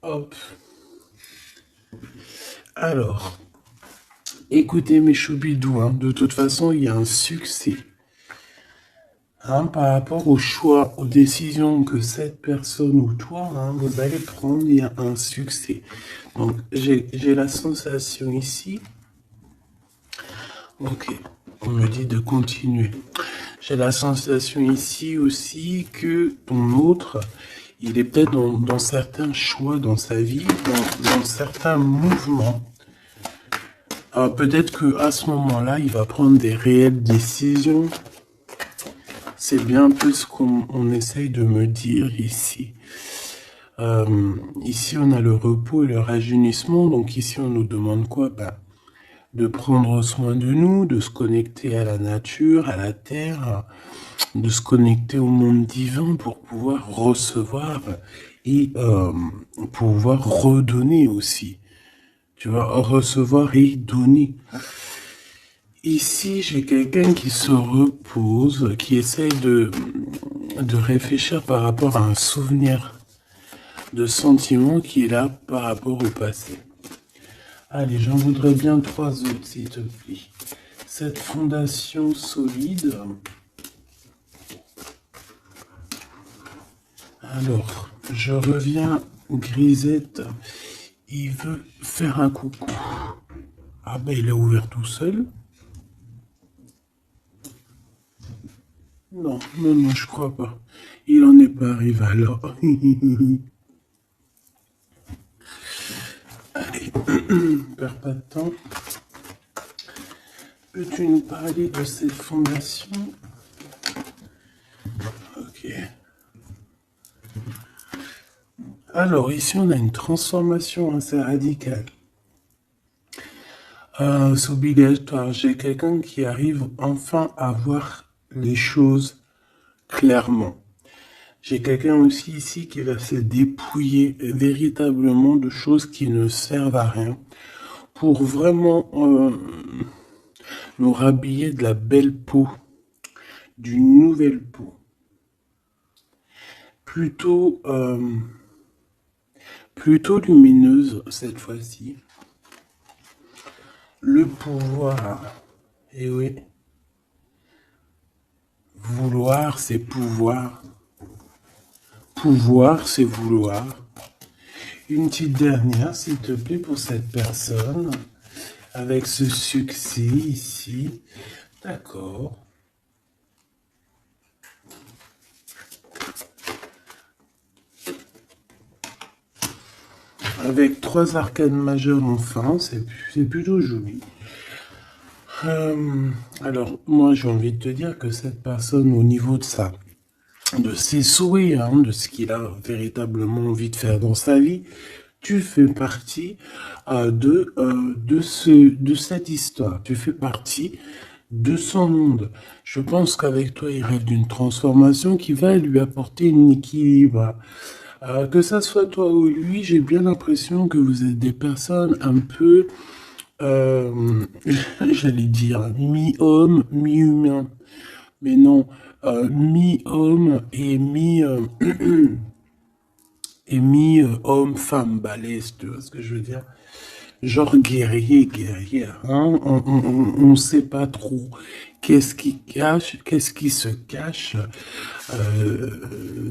Hop. Alors, écoutez mes choubidous, hein, de toute façon, il y a un succès. Hein, par rapport au choix, aux décisions que cette personne ou toi, hein, vous allez prendre, il y a un succès. Donc, j'ai la sensation ici. Ok, on me dit de continuer. J'ai la sensation ici aussi que ton autre, il est peut-être dans certains choix dans sa vie, dans certains mouvements. Peut-être qu'à ce moment-là, il va prendre des réelles décisions. C'est bien un peu ce qu'on essaye de me dire ici. Ici, on a le repos et le rajeunissement. Donc ici, on nous demande quoi? De prendre soin de nous, de se connecter à la nature, à la terre, de se connecter au monde divin pour pouvoir recevoir et pouvoir redonner aussi. Tu vas recevoir et donner. Ici, j'ai quelqu'un qui se repose, qui essaye de réfléchir par rapport à un souvenir de sentiment qui est là par rapport au passé. Allez, j'en voudrais bien 3 autres, s'il te plaît. Cette fondation solide. Alors, je reviens, Grisette. Il veut faire un coucou. Ah ben, il a ouvert tout seul. Non, non, non, je crois pas. Il en est pas arrivé alors. Allez, perds pas de temps. Peux-tu nous parler de cette fondation? Ok. Alors, ici, on a une transformation assez radicale. C'est obligatoire. J'ai quelqu'un qui arrive enfin à voir les choses clairement. J'ai quelqu'un aussi ici qui va se dépouiller véritablement de choses qui ne servent à rien pour vraiment nous rhabiller de la belle peau, d'une nouvelle peau. Plutôt, plutôt lumineuse cette fois-ci. Le pouvoir, et oui, vouloir c'est pouvoir. Pouvoir, c'est vouloir. Une petite dernière, s'il te plaît, pour cette personne, avec ce succès ici. D'accord. Avec 3 arcanes majeures enfin, c'est plutôt joli. Alors, moi, j'ai envie de te dire que cette personne, au niveau de ça, de ses souhaits, hein, de ce qu'il a véritablement envie de faire dans sa vie, tu fais partie de cette histoire. Tu fais partie de son monde. Je pense qu'avec toi, il rêve d'une transformation qui va lui apporter un équilibre. Que ça soit toi ou lui, j'ai bien l'impression que vous êtes des personnes un peu, j'allais dire, mi-homme, mi-humain. Mais non, mi-homme et et mi-homme-femme balèze, tu vois ce que je veux dire? Genre guerrier, guerrière, hein? On sait pas trop qu'est-ce qui se cache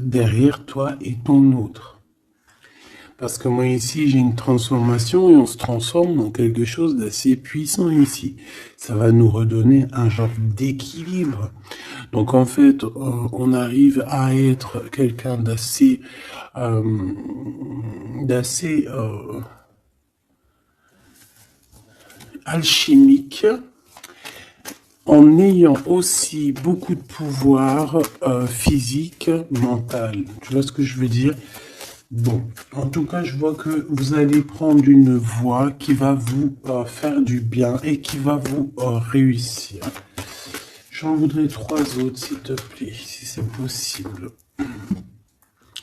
derrière toi et ton autre. Parce que moi ici j'ai une transformation et on se transforme en quelque chose d'assez puissant ici. Ça va nous redonner un genre d'équilibre. Donc en fait, on arrive à être quelqu'un d'assez alchimique, en ayant aussi beaucoup de pouvoir physique, mental. Tu vois ce que je veux dire? Bon, en tout cas, je vois que vous allez prendre une voie qui va vous faire du bien et qui va vous réussir. J'en voudrais 3 autres, s'il te plaît, si c'est possible.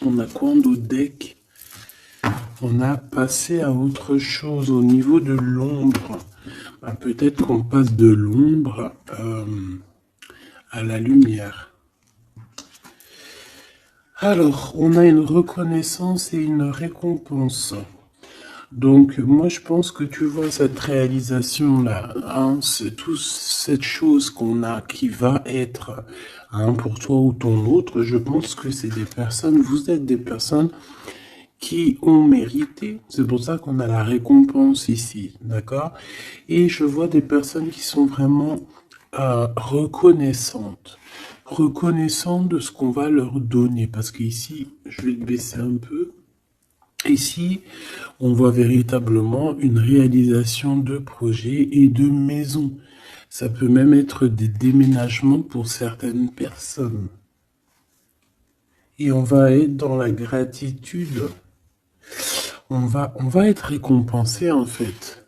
On a quoi en d'autres deck? On a passé à autre chose au niveau de l'ombre. Peut-être qu'on passe de l'ombre à la lumière. Alors, on a une reconnaissance et une récompense. Donc, moi, je pense que tu vois cette réalisation-là, hein, c'est toute cette chose qu'on a qui va être, hein, pour toi ou ton autre. Je pense que c'est des personnes, vous êtes des personnes qui ont mérité. C'est pour ça qu'on a la récompense ici, d'accord? Et je vois des personnes qui sont vraiment reconnaissantes. Reconnaissantes de ce qu'on va leur donner. Parce qu'ici, je vais te baisser un peu. Ici, on voit véritablement une réalisation de projets et de maisons. Ça peut même être des déménagements pour certaines personnes. Et on va être dans la gratitude. On va être récompensé en fait.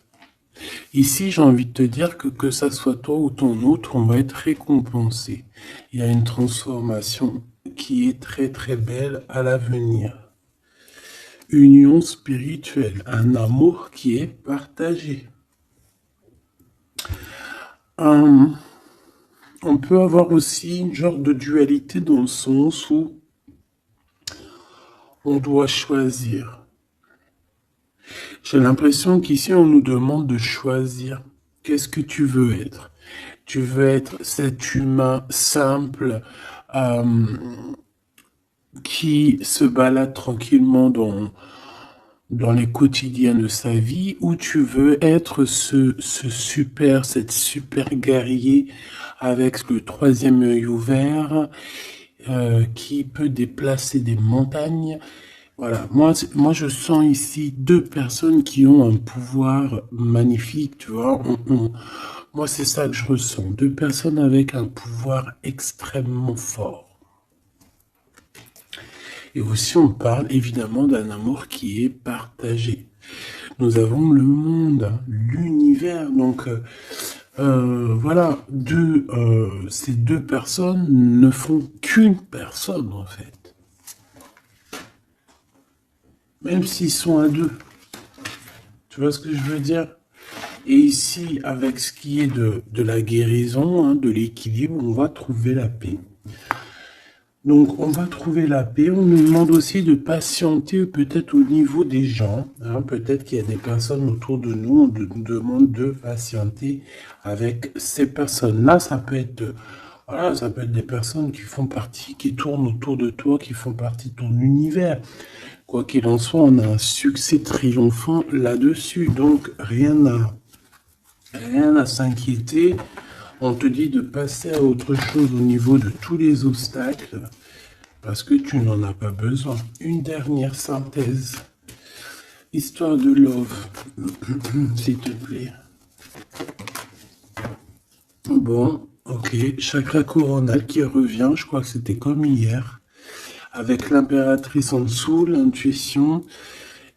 Ici, j'ai envie de te dire que ça soit toi ou ton autre, on va être récompensé. Il y a une transformation qui est très très belle à l'avenir. Union spirituelle, un amour qui est partagé. On peut avoir aussi une genre de dualité dans le sens où on doit choisir. J'ai l'impression qu'ici on nous demande de choisir. Qu'est-ce que tu veux être? Tu veux être cet humain simple qui se balade tranquillement dans les quotidiens de sa vie, ou tu veux être cette super guerrier avec le troisième œil ouvert, qui peut déplacer des montagnes. Voilà, moi je sens ici deux personnes qui ont un pouvoir magnifique, tu vois. Moi c'est ça que je ressens, deux personnes avec un pouvoir extrêmement fort. Et aussi on parle évidemment d'un amour qui est partagé. Nous avons le monde, l'univers, donc voilà, ces deux personnes ne font qu'une personne en fait. Même s'ils sont à deux. Tu vois ce que je veux dire? Et ici, avec ce qui est de la guérison, hein, de l'équilibre, on va trouver la paix. Donc, on va trouver la paix. On nous demande aussi de patienter peut-être au niveau des gens. Hein. Peut-être qu'il y a des personnes autour de nous. On nous demande de patienter avec ces personnes-là. Ça peut être, voilà, ça peut être des personnes qui font partie, qui tournent autour de toi, qui font partie de ton univers. Quoi qu'il en soit, on a un succès triomphant là-dessus. Donc, rien à s'inquiéter. On te dit de passer à autre chose au niveau de tous les obstacles parce que tu n'en as pas besoin. Une dernière synthèse. Histoire de love, s'il te plaît. Bon, ok. Chakra coronal qui revient, je crois que c'était comme hier. Avec l'impératrice en dessous, l'intuition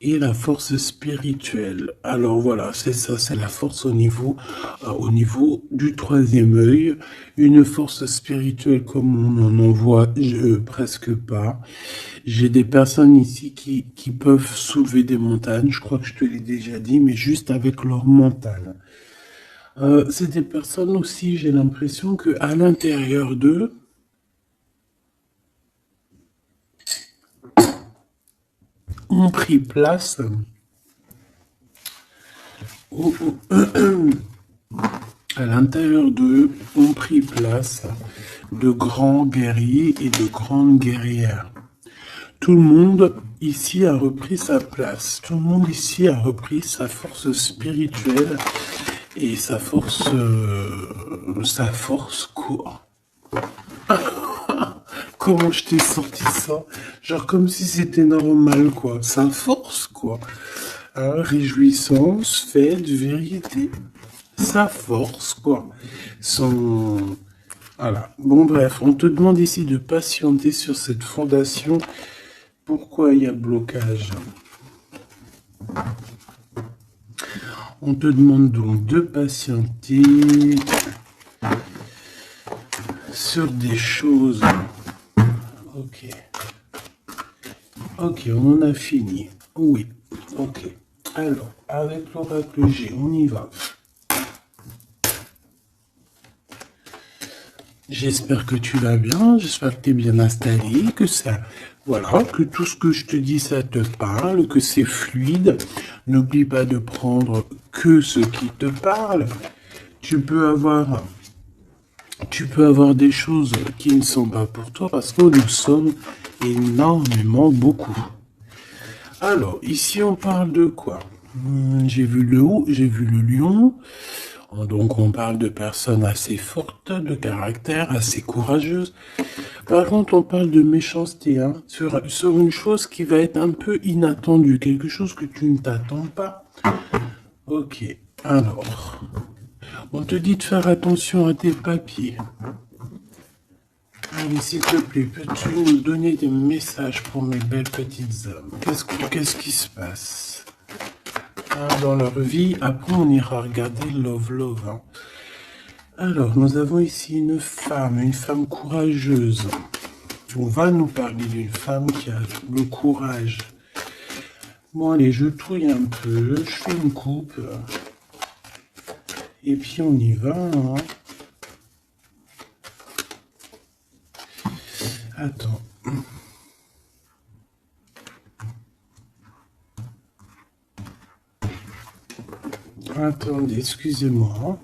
et la force spirituelle. Alors voilà, c'est ça, c'est la force au niveau du troisième œil. Une force spirituelle comme on n'en voit presque pas. J'ai des personnes ici qui peuvent soulever des montagnes, je crois que je te l'ai déjà dit, mais juste avec leur mental. C'est des personnes aussi, j'ai l'impression qu'à l'intérieur d'eux, ont pris place à l'intérieur d'eux ont pris place de grands guerriers et de grandes guerrières. Tout le monde ici a repris sa place. Tout le monde ici a repris sa force spirituelle et sa force quoi? Comment je t'ai sorti ça? Genre comme si c'était normal, quoi. Sa force, quoi. Hein, réjouissance, fête, vérité. Sa force, quoi. Son... Voilà. Bon, bref, on te demande ici de patienter sur cette fondation. Pourquoi il y a blocage? On te demande donc de patienter sur des choses. Ok. Ok, on en a fini. Oui. Ok. Alors, avec l'oracle G, on y va. J'espère que tu vas bien, j'espère que tu es bien installé, que ça, voilà, que tout ce que je te dis, ça te parle, que c'est fluide. N'oublie pas de prendre que ce qui te parle. Tu peux avoir, tu peux avoir des choses qui ne sont pas pour toi parce que nous sommes énormément beaucoup. Alors, ici, on parle de quoi? J'ai vu le haut, j'ai vu le lion. Donc, on parle de personnes assez fortes, de caractère, assez courageuses. Par contre, on parle de méchanceté, hein, sur une chose qui va être un peu inattendue, quelque chose que tu ne t'attends pas. Ok, alors, on te dit de faire attention à tes papiers. Allez, s'il te plaît, peux-tu nous donner des messages pour mes belles petites âmes? Qu'est-ce qui se passe dans leur vie? Après, on ira regarder Love Love. Hein. Alors, nous avons ici une femme courageuse. On va nous parler d'une femme qui a le courage. Bon, allez, je touille un peu, je fais une coupe. Et puis, on y va. Hein. Attends. Attendez, excusez-moi.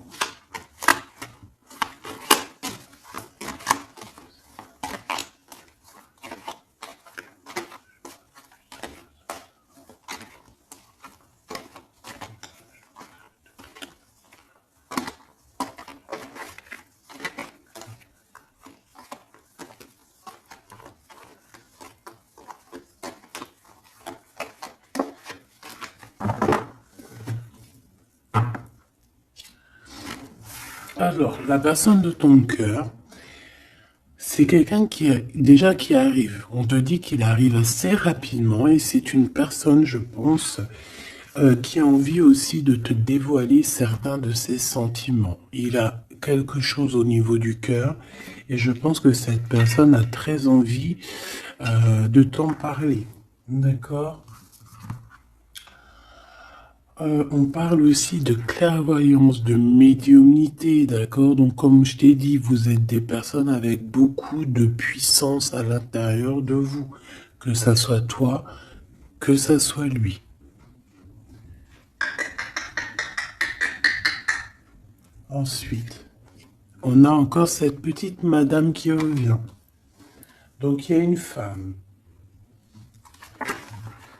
Alors, la personne de ton cœur, c'est quelqu'un qui arrive. On te dit qu'il arrive assez rapidement et c'est une personne, je pense, qui a envie aussi de te dévoiler certains de ses sentiments. Il a quelque chose au niveau du cœur et je pense que cette personne a très envie de t'en parler. D'accord? On parle aussi de clairvoyance, de médiumnité, d'accord? Donc, comme je t'ai dit, vous êtes des personnes avec beaucoup de puissance à l'intérieur de vous, que ça soit toi, que ça soit lui. Ensuite, on a encore cette petite madame qui revient. Donc, il y a une femme.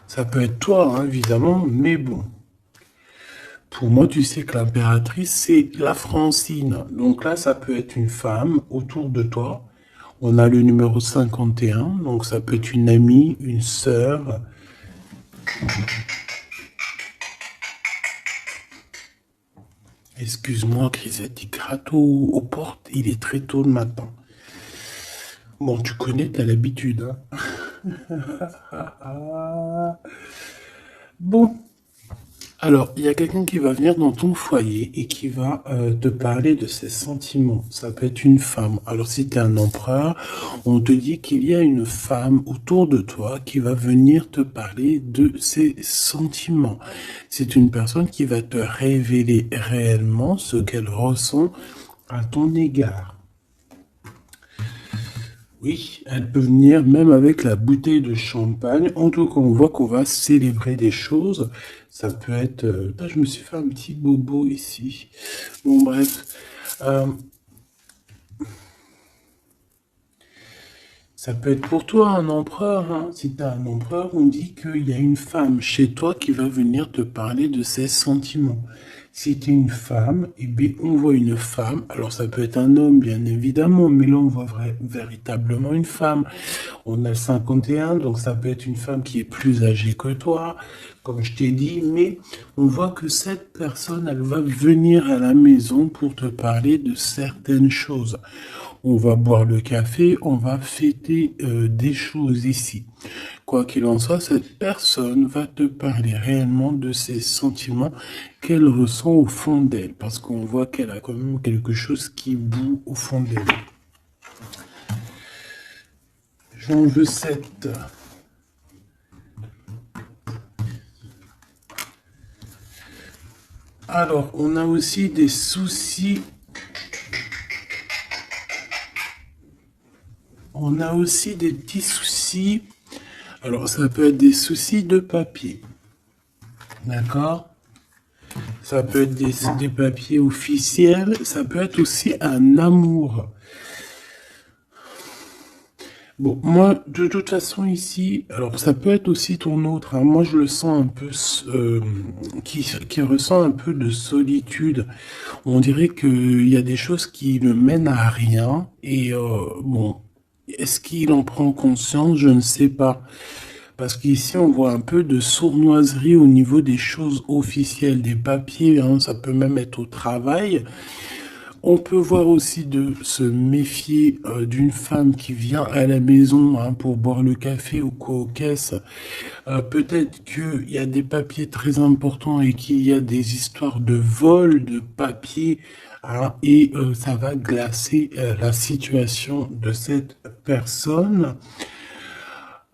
Ça peut être toi, hein, évidemment, mais bon. Pour moi, tu sais que l'impératrice, c'est la Francine. Donc là, ça peut être une femme autour de toi. On a le numéro 51, donc ça peut être une amie, une sœur. Excuse-moi, Grisette, il gratte aux portes, il est très tôt le matin. Bon, tu connais, t'as l'habitude. Hein. Bon. Alors, il y a quelqu'un qui va venir dans ton foyer et qui va te parler de ses sentiments. Ça peut être une femme. Alors, si tu es un empereur, on te dit qu'il y a une femme autour de toi qui va venir te parler de ses sentiments. C'est une personne qui va te révéler réellement ce qu'elle ressent à ton égard. Oui, elle peut venir même avec la bouteille de champagne. En tout cas, on voit qu'on va célébrer des choses. Ça peut être... Là, je me suis fait un petit bobo ici. Bon, bref. Ça peut être pour toi un empereur. Hein. Si tu as un empereur, on dit qu'il y a une femme chez toi qui va venir te parler de ses sentiments. Si tu es une femme, eh bien, on voit une femme. Alors ça peut être un homme, bien évidemment, mais là on voit véritablement une femme. On a le 51, donc ça peut être une femme qui est plus âgée que toi, comme je t'ai dit, mais on voit que cette personne, elle va venir à la maison pour te parler de certaines choses. On va boire le café, on va fêter des choses ici. Quoi qu'il en soit, cette personne va te parler réellement de ses sentiments qu'elle ressent au fond d'elle, parce qu'on voit qu'elle a quand même quelque chose qui bout au fond d'elle. J'en veux 7. Alors, on a aussi des soucis. on a aussi des petits soucis. Alors, ça peut être des soucis de papier. D'accord? Ça peut être des papiers officiels. Ça peut être aussi un amour. Bon, moi, de toute façon, ici, alors ça peut être aussi ton autre, hein. Moi, je le sens un peu, qui ressent un peu de solitude. On dirait qu'il y a des choses qui ne mènent à rien. Et bon, est-ce qu'il en prend conscience? Je ne sais pas. Parce qu'ici, on voit un peu de sournoiserie au niveau des choses officielles, des papiers, hein. Ça peut même être au travail. On peut voir aussi de se méfier d'une femme qui vient à la maison, hein, pour boire le café ou quoi aux caisses. Peut-être qu'il y a des papiers très importants et qu'il y a des histoires de vol de papiers, hein, et ça va glacer la situation de cette personne.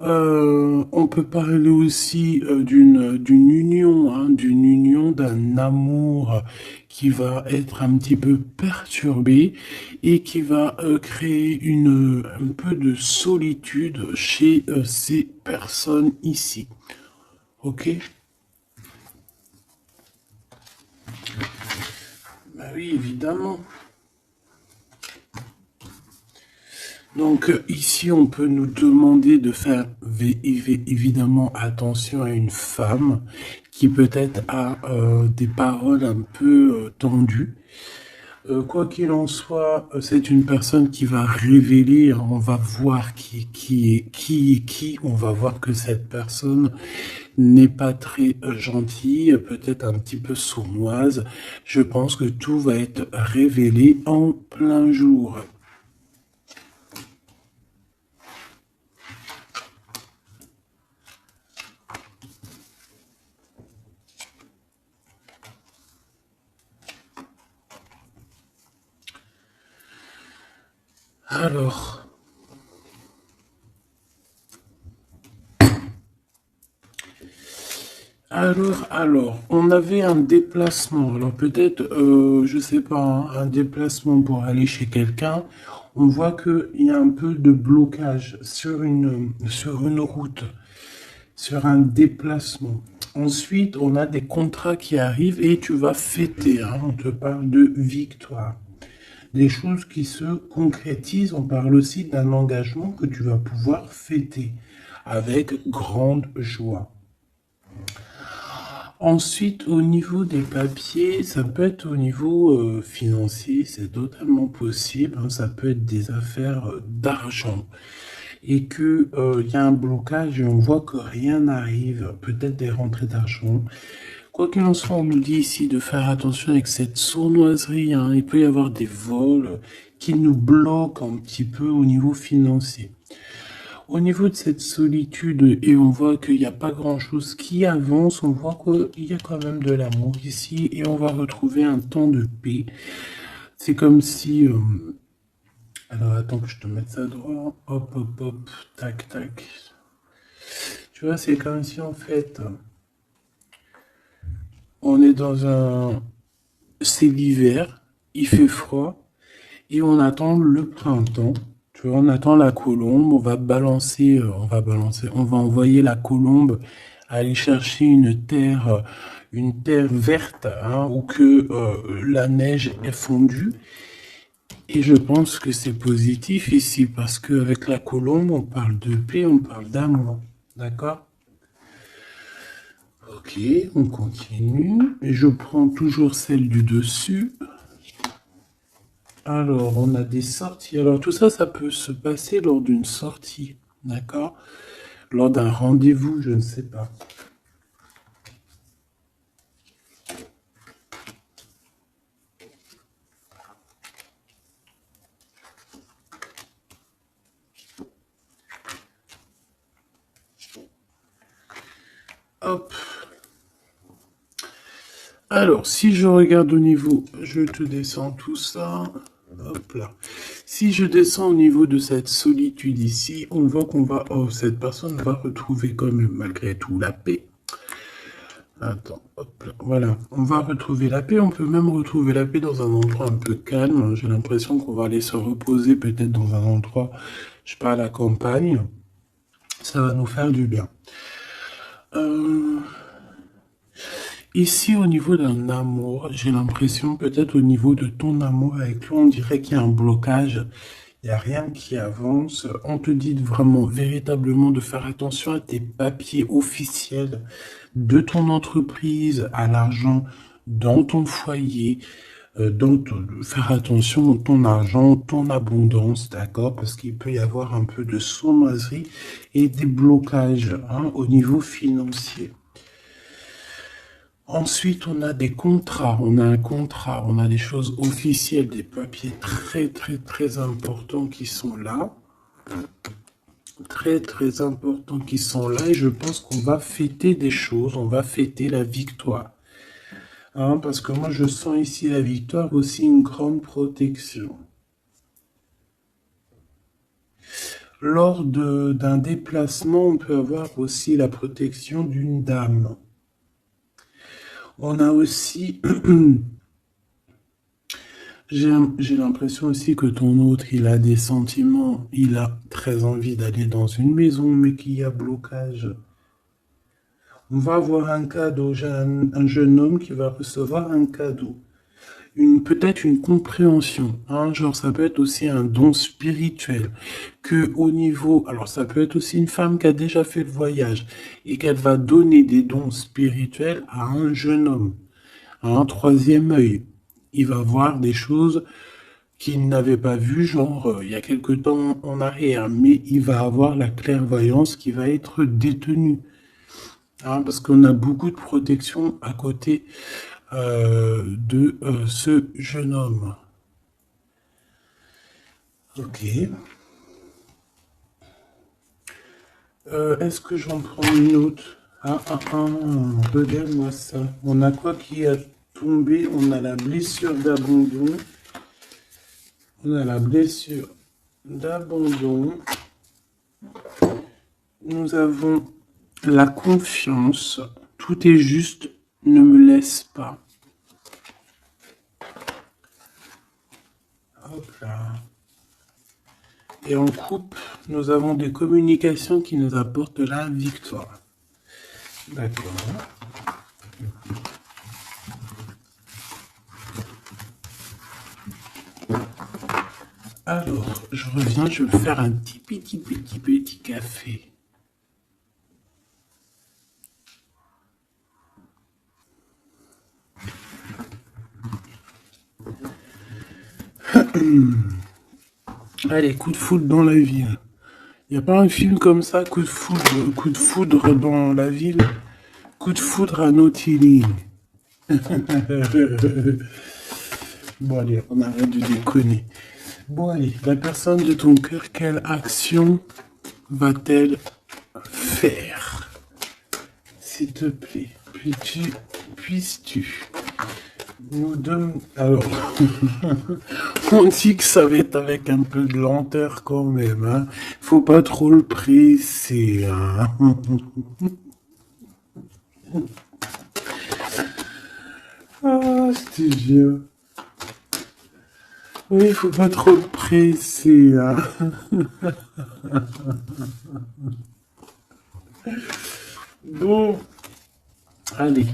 On peut parler aussi d'une union, hein, d'un amour qui va être un petit peu perturbé et qui va créer un peu de solitude chez ces personnes ici. Ok? Bah oui, évidemment. Donc ici, on peut nous demander de faire évidemment attention à une femme qui peut-être a des paroles un peu tendues. Quoi qu'il en soit, c'est une personne qui va révéler, hein. On va voir qui est qui, on va voir que cette personne n'est pas très gentille, peut-être un petit peu sournoise. Je pense que tout va être révélé en plein jour. Alors, on avait un déplacement. Alors peut-être, je sais pas, hein, un déplacement pour aller chez quelqu'un. On voit qu'il y a un peu de blocage sur une route, sur un déplacement. Ensuite, on a des contrats qui arrivent et tu vas fêter, hein. On te parle de victoire. Des choses qui se concrétisent. On parle aussi d'un engagement que tu vas pouvoir fêter avec grande joie. Ensuite, au niveau des papiers, ça peut être au niveau financier, c'est totalement possible, hein. Ça peut être des affaires d'argent et que il y a un blocage et on voit que rien n'arrive, peut-être des rentrées d'argent. Quoi qu'il en soit, on nous dit ici de faire attention avec cette sournoiserie, hein. Il peut y avoir des vols qui nous bloquent un petit peu au niveau financier. Au niveau de cette solitude, et on voit qu'il n'y a pas grand-chose qui avance, on voit qu'il y a quand même de l'amour ici, et on va retrouver un temps de paix. C'est comme si... alors attends que je te mette ça droit. Hop, hop, hop, tac, tac. Tu vois, c'est comme si en fait, on est dans un... C'est l'hiver, il fait froid, et on attend le printemps. Tu vois, on attend la colombe, on va envoyer la colombe aller chercher une terre verte, hein, où que la neige est fondue. Et je pense que c'est positif ici, parce qu'avec la colombe, on parle de paix, on parle d'amour. D'accord? Ok, on continue. Et je prends toujours celle du dessus. Alors, on a des sorties. Alors, tout ça, ça peut se passer lors d'une sortie, d'accord? Lors d'un rendez-vous, je ne sais pas. Hop. Alors, si je regarde au niveau, je te descends tout ça. Hop là. Si je descends au niveau de cette solitude ici, on voit cette personne va retrouver quand même malgré tout la paix. Attends, hop là, voilà. On va retrouver la paix. On peut même retrouver la paix dans un endroit un peu calme. J'ai l'impression qu'on va aller se reposer peut-être dans un endroit je pars à la campagne, ça va nous faire du bien. Ici, au niveau d'un amour, j'ai l'impression, peut-être au niveau de ton amour avec lui, on dirait qu'il y a un blocage, il n'y a rien qui avance. On te dit vraiment, véritablement, de faire attention à tes papiers officiels de ton entreprise, à l'argent dans ton foyer, faire attention à ton argent, ton abondance, d'accord? Parce qu'il peut y avoir un peu de sournoiserie et des blocages hein, au niveau financier. Ensuite, on a des contrats, on a un contrat, on a des choses officielles, des papiers très, très, très importants qui sont là. Très, très importants qui sont là. Et je pense qu'on va fêter des choses, on va fêter la victoire. Hein, parce que moi, je sens ici la victoire, aussi une grande protection. Lors d'un déplacement, on peut avoir aussi la protection d'une dame. On a aussi, j'ai l'impression aussi que ton autre, il a des sentiments, il a très envie d'aller dans une maison, mais qu'il y a blocage. On va avoir un cadeau, j'ai un jeune homme qui va recevoir un cadeau. Peut-être une compréhension, hein, genre ça peut être aussi un don spirituel, que au niveau, alors ça peut être aussi une femme qui a déjà fait le voyage et qu'elle va donner des dons spirituels à un jeune homme, à un troisième œil. Il va voir des choses qu'il n'avait pas vues, genre il y a quelque temps en arrière, mais il va avoir la clairvoyance qui va être détenue, hein, parce qu'on a beaucoup de protection à côté de ce jeune homme. Ok. Est-ce que j'en prends une autre? Regarde-moi ça. On a quoi qui a tombé? On a la blessure d'abandon. On a la blessure d'abandon. Nous avons la confiance. Tout est juste. Ne me laisse pas. Hop là. Et en coupe, nous avons des communications qui nous apportent la victoire. D'accord. Alors, je reviens, je vais faire un petit café. Allez, coup de foudre dans la ville. Il n'y a pas un film comme ça, coup de foudre dans la ville, coup de foudre à Nautilus. Bon allez, on arrête de déconner. Bon allez, la personne de ton cœur, quelle action va-t-elle faire? S'il te plaît, puisses-tu nous donner... Alors, on dit que ça va être avec un peu de lenteur quand même, hein. Faut pas trop le presser, hein. Ah, je te jure. Oui, il faut pas trop le presser, hein. Bon, allez.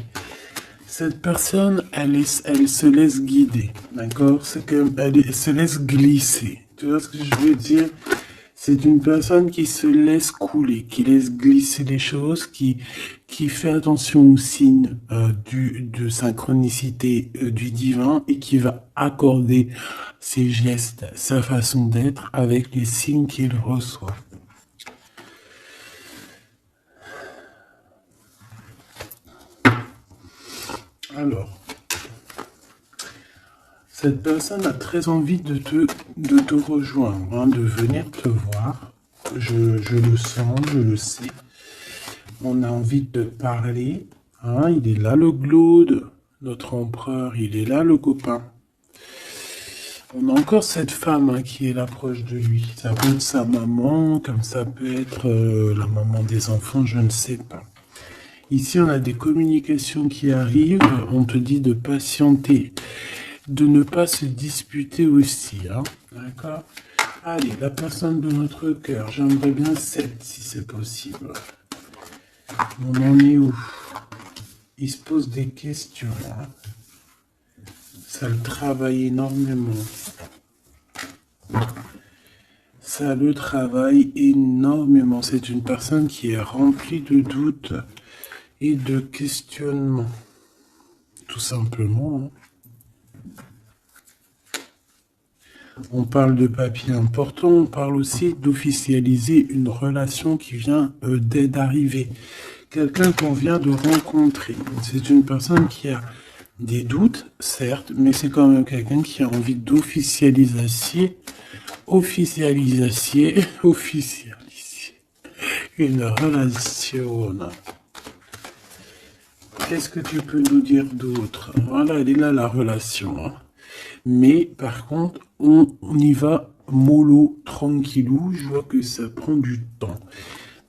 Cette personne, elle se laisse guider, d'accord? C'est qu'elle se laisse glisser. Tu vois ce que je veux dire? C'est une personne qui se laisse couler, qui laisse glisser les choses, qui fait attention aux signes de synchronicité du divin et qui va accorder ses gestes, sa façon d'être avec les signes qu'il reçoit. Alors, cette personne a très envie de te rejoindre, hein, de venir te voir. Je le sens, je le sais. On a envie de parler. Hein, il est là le Glaude, notre empereur, il est là le copain. On a encore cette femme hein, qui est là proche de lui. Ça peut être sa maman, comme ça peut être la maman des enfants, je ne sais pas. Ici, on a des communications qui arrivent. On te dit de patienter, de ne pas se disputer aussi. Hein, d'accord? Allez, la personne de notre cœur, j'aimerais bien 7 si c'est possible. On en est où? Il se pose des questions. Hein. Ça le travaille énormément. Ça le travaille énormément. C'est une personne qui est remplie de doutes et de questionnements. Tout simplement. Hein. On parle de papier important, on parle aussi d'officialiser une relation qui vient d'arriver. Quelqu'un qu'on vient de rencontrer. C'est une personne qui a des doutes, certes, mais c'est quand même quelqu'un qui a envie d'officialiser une relation. Qu'est-ce que tu peux nous dire d'autre? Voilà, elle est là la relation. Hein. Mais par contre, on y va mollo, tranquillou. Je vois que ça prend du temps.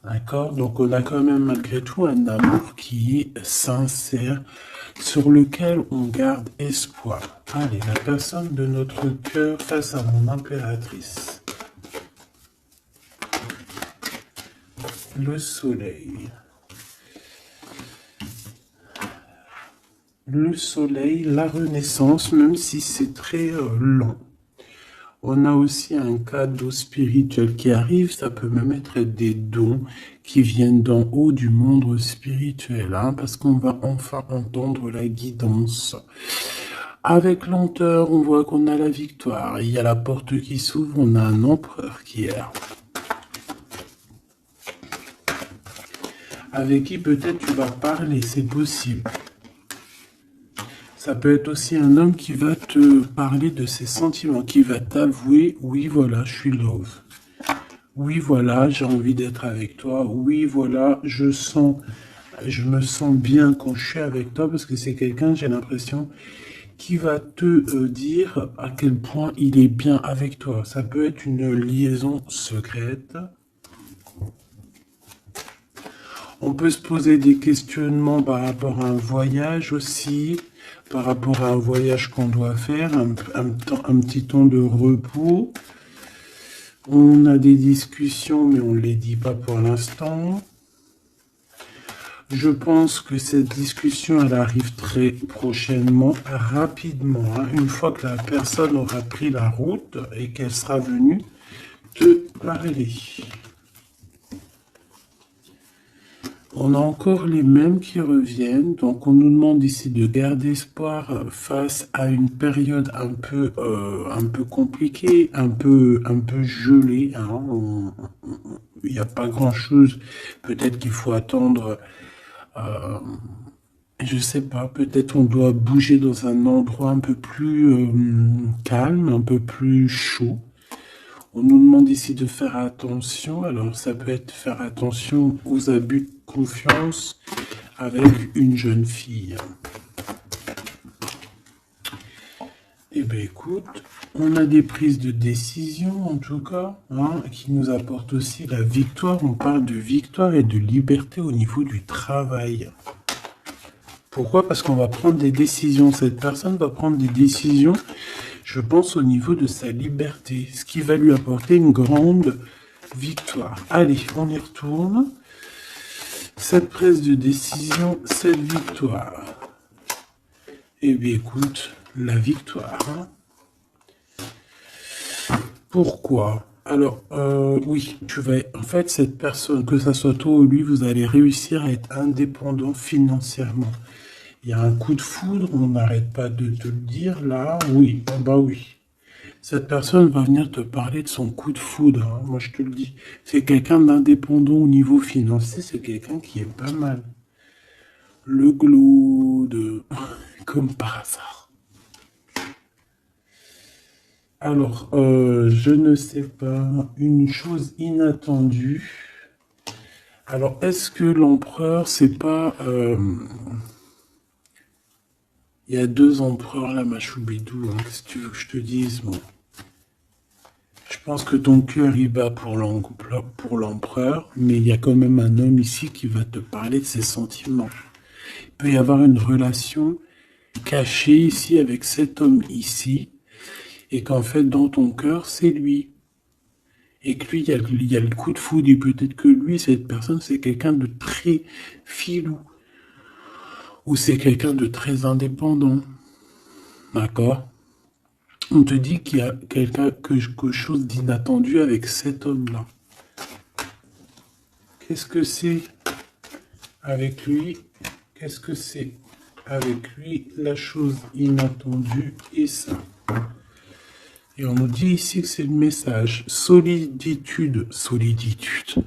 D'accord? Donc on a quand même malgré tout un amour qui est sincère, sur lequel on garde espoir. Allez, la personne de notre cœur face à mon impératrice. Le soleil. Le soleil, la renaissance, même si c'est très lent. On a aussi un cadeau spirituel qui arrive, ça peut même être des dons qui viennent d'en haut du monde spirituel, hein, parce qu'on va enfin entendre la guidance. Avec lenteur, on voit qu'on a la victoire. Il y a la porte qui s'ouvre, on a un empereur qui est là. Avec qui peut-être tu vas parler, c'est possible. Ça peut être aussi un homme qui va te parler de ses sentiments, qui va t'avouer, oui voilà, je suis love. Oui voilà, j'ai envie d'être avec toi. Oui voilà, je me sens bien quand je suis avec toi parce que c'est quelqu'un, j'ai l'impression, qui va te dire à quel point il est bien avec toi. Ça peut être une liaison secrète. On peut se poser des questionnements par rapport à un voyage aussi, par rapport à un voyage qu'on doit faire, un petit temps de repos. On a des discussions, mais on ne les dit pas pour l'instant. Je pense que cette discussion, elle arrive très prochainement, rapidement, hein, une fois que la personne aura pris la route et qu'elle sera venue te parler. On a encore les mêmes qui reviennent, donc on nous demande ici de garder espoir face à une période un peu compliquée, un peu gelée. Hein. Il n'y a pas grand-chose. Peut-être qu'il faut attendre. Je sais pas. Peut-être on doit bouger dans un endroit un peu plus calme, un peu plus chaud. On nous demande ici de faire attention. Alors, ça peut être faire attention aux abus de confiance avec une jeune fille. Eh bien, écoute, on a des prises de décision, en tout cas, hein, qui nous apportent aussi la victoire. On parle de victoire et de liberté au niveau du travail. Pourquoi? Parce qu'on va prendre des décisions. Cette personne va prendre des décisions, je pense, au niveau de sa liberté, ce qui va lui apporter une grande victoire. Allez, on y retourne. Cette prise de décision, cette victoire. Eh bien, écoute, la victoire. Hein. Pourquoi? Alors, oui, tu vas... En fait, cette personne, que ça soit toi ou lui, vous allez réussir à être indépendant financièrement. Il y a un coup de foudre, on n'arrête pas de te le dire, là, oui, bah oui. Cette personne va venir te parler de son coup de foudre, hein, moi je te le dis. C'est quelqu'un d'indépendant au niveau financier, c'est quelqu'un qui est pas mal. Le glaude, comme par hasard. Alors, je ne sais pas, une chose inattendue. Alors, est-ce que l'empereur, c'est pas... Il y a 2 empereurs là, ma choubidou, hein, qu'est-ce que tu veux que je te dise, bon. Je pense que ton cœur y bat pour l'empereur, mais il y a quand même un homme ici qui va te parler de ses sentiments. Il peut y avoir une relation cachée ici avec cet homme ici, et qu'en fait dans ton cœur c'est lui. et que lui, il y a le coup de foudre, et peut-être que lui, cette personne, c'est quelqu'un de très filou, ou c'est quelqu'un de très indépendant, d'accord? On te dit qu'il y a quelque chose d'inattendu avec cet homme-là. Qu'est-ce que c'est avec lui? Qu'est-ce que c'est avec lui, la chose inattendue et ça? Et on nous dit ici que c'est le message. Soliditude. Soliditude.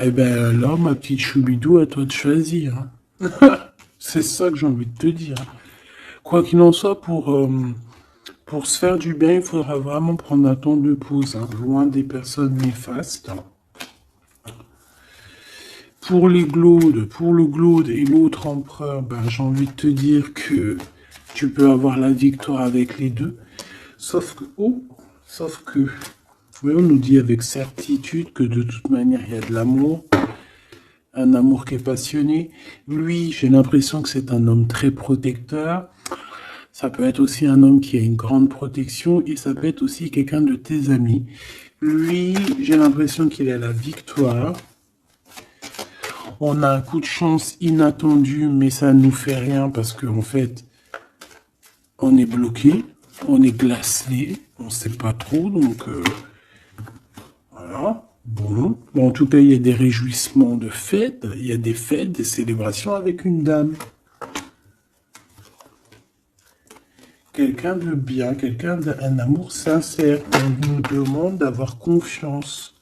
Eh ben alors, ma petite choubidou, à toi de choisir. Hein. C'est ça que j'ai envie de te dire. Quoi qu'il en soit, pour se faire du bien, il faudra vraiment prendre un temps de pause, hein, loin des personnes néfastes. Pour le glaude et l'autre empereur, ben, j'ai envie de te dire que tu peux avoir la victoire avec les deux. Sauf que, oui, on nous dit avec certitude que de toute manière, il y a de l'amour, un amour qui est passionné. Lui, j'ai l'impression que c'est un homme très protecteur. Ça peut être aussi un homme qui a une grande protection et ça peut être aussi quelqu'un de tes amis. Lui, j'ai l'impression qu'il a la victoire. On a un coup de chance inattendu, mais ça ne nous fait rien parce qu'en fait, on est bloqué, on est glacé, on ne sait pas trop, donc voilà. Bon, en tout cas, il y a des réjouissements de fêtes, il y a des fêtes, des célébrations avec une dame. Quelqu'un de bien, quelqu'un d'un amour sincère. On nous demande d'avoir confiance.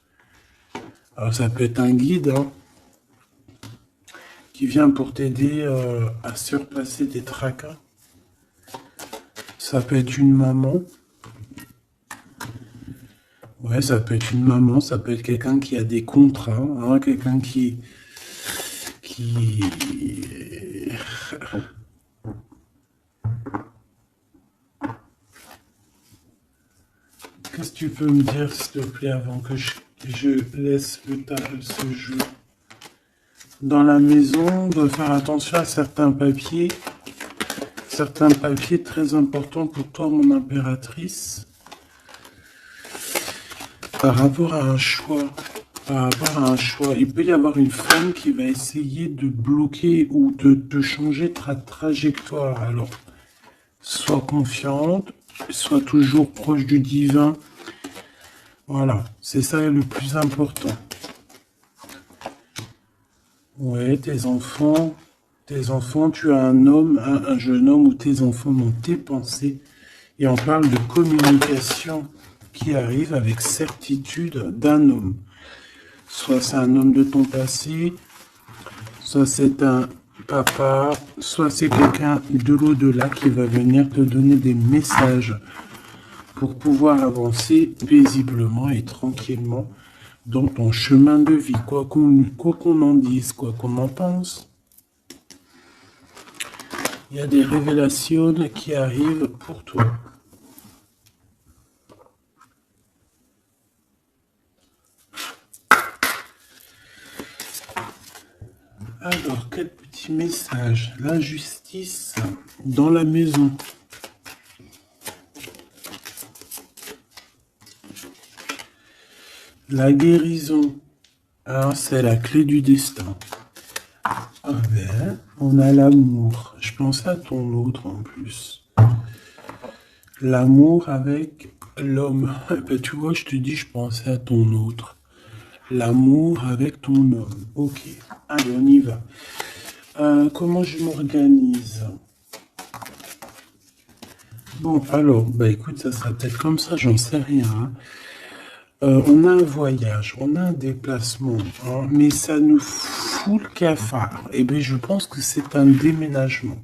Alors ça peut être un guide hein, qui vient pour t'aider à surpasser tes tracas. Ça peut être une maman. Ouais, ça peut être une maman, ça peut être quelqu'un qui a des contrats, hein, quelqu'un qui... Qu'est-ce que tu peux me dire, s'il te plaît, avant que je laisse ce jeu? Dans la maison, on doit faire attention à certains papiers très importants pour toi, mon impératrice, par rapport à un choix. Il peut y avoir une femme qui va essayer de bloquer ou de changer ta trajectoire. Alors, sois confiante, sois toujours proche du divin. Voilà, c'est ça le plus important. Ouais, tes enfants, tu as un homme, un jeune homme ou tes enfants dans tes pensées. Et on parle de communication qui arrive avec certitude d'un homme. Soit c'est un homme de ton passé, soit c'est un papa, soit c'est quelqu'un de l'au-delà qui va venir te donner des messages pour pouvoir avancer paisiblement et tranquillement dans ton chemin de vie, quoi qu'on en dise, quoi qu'on en pense. Il y a des révélations qui arrivent pour toi. Alors, quel petit message? La justice dans la maison. La guérison. Alors, c'est la clé du destin. Ah ben, on a l'amour. Je pensais à ton autre en plus. L'amour avec l'homme. Ben, tu vois, je te dis, je pensais à ton autre. L'amour avec ton homme. Ok, allez, on y va. Comment je m'organise? Bon, alors, bah écoute, ça sera peut-être comme ça, j'en sais rien. Hein. On a un voyage, on a un déplacement, hein, mais ça nous fout le cafard. Et bien, je pense que c'est un déménagement.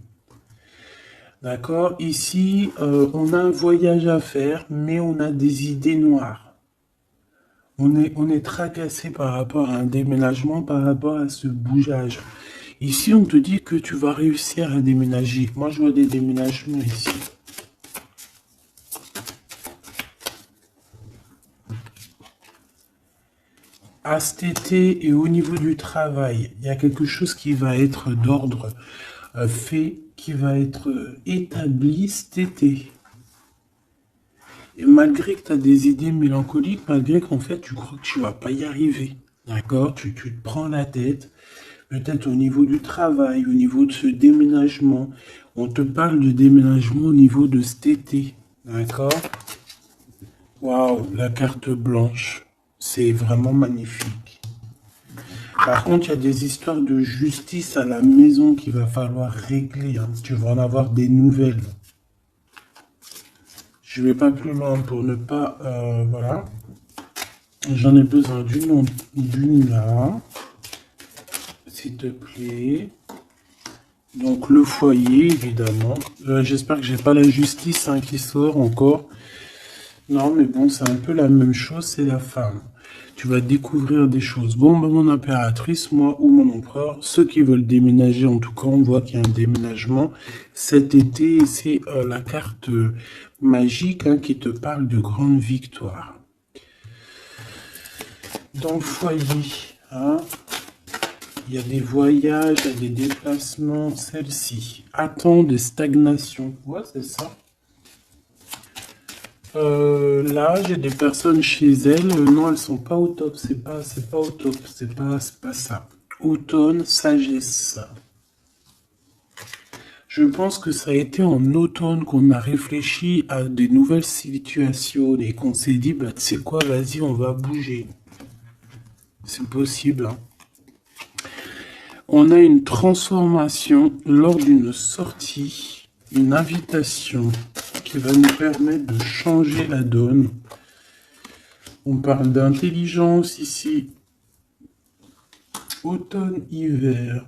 D'accord? Ici, on a un voyage à faire, mais on a des idées noires. On est tracassé par rapport à un déménagement, par rapport à ce bougeage. Ici, on te dit que tu vas réussir à déménager. Moi, je vois des déménagements ici. à cet été et au niveau du travail, il y a quelque chose qui va être d'ordre fait, qui va être établi cet été. Et malgré que tu as des idées mélancoliques, malgré qu'en fait tu crois que tu vas pas y arriver, d'accord? Tu te prends la tête, peut-être au niveau du travail, au niveau de ce déménagement. On te parle de déménagement au niveau de cet été, d'accord? Waouh, la carte blanche, c'est vraiment magnifique. Par contre, il y a des histoires de justice à la maison qu'il va falloir régler, hein. Tu vas en avoir des nouvelles. Je vais pas plus loin pour ne pas... voilà. J'en ai besoin d'une là. S'il te plaît. Donc le foyer, évidemment. J'espère que j'ai pas la justice hein, qui sort encore. Non, mais bon, c'est un peu la même chose, c'est la femme. Tu vas découvrir des choses. Bon, bah, mon impératrice, moi ou mon empereur, ceux qui veulent déménager, en tout cas, on voit qu'il y a un déménagement cet été. C'est la carte magique hein, qui te parle de grande victoire. Dans le foyer, hein, il y a des voyages, il y a des déplacements. Celle-ci attend des stagnations. Ouais, c'est ça. Là, j'ai des personnes chez elles. Non, elles sont pas au top. C'est pas au top. C'est pas ça. Automne, sagesse. Je pense que ça a été en automne qu'on a réfléchi à des nouvelles situations et qu'on s'est dit, bah, tu sais quoi, vas-y, on va bouger. C'est possible, hein. On a une transformation lors d'une sortie, une invitation qui va nous permettre de changer la donne. On parle d'intelligence ici. Automne, hiver.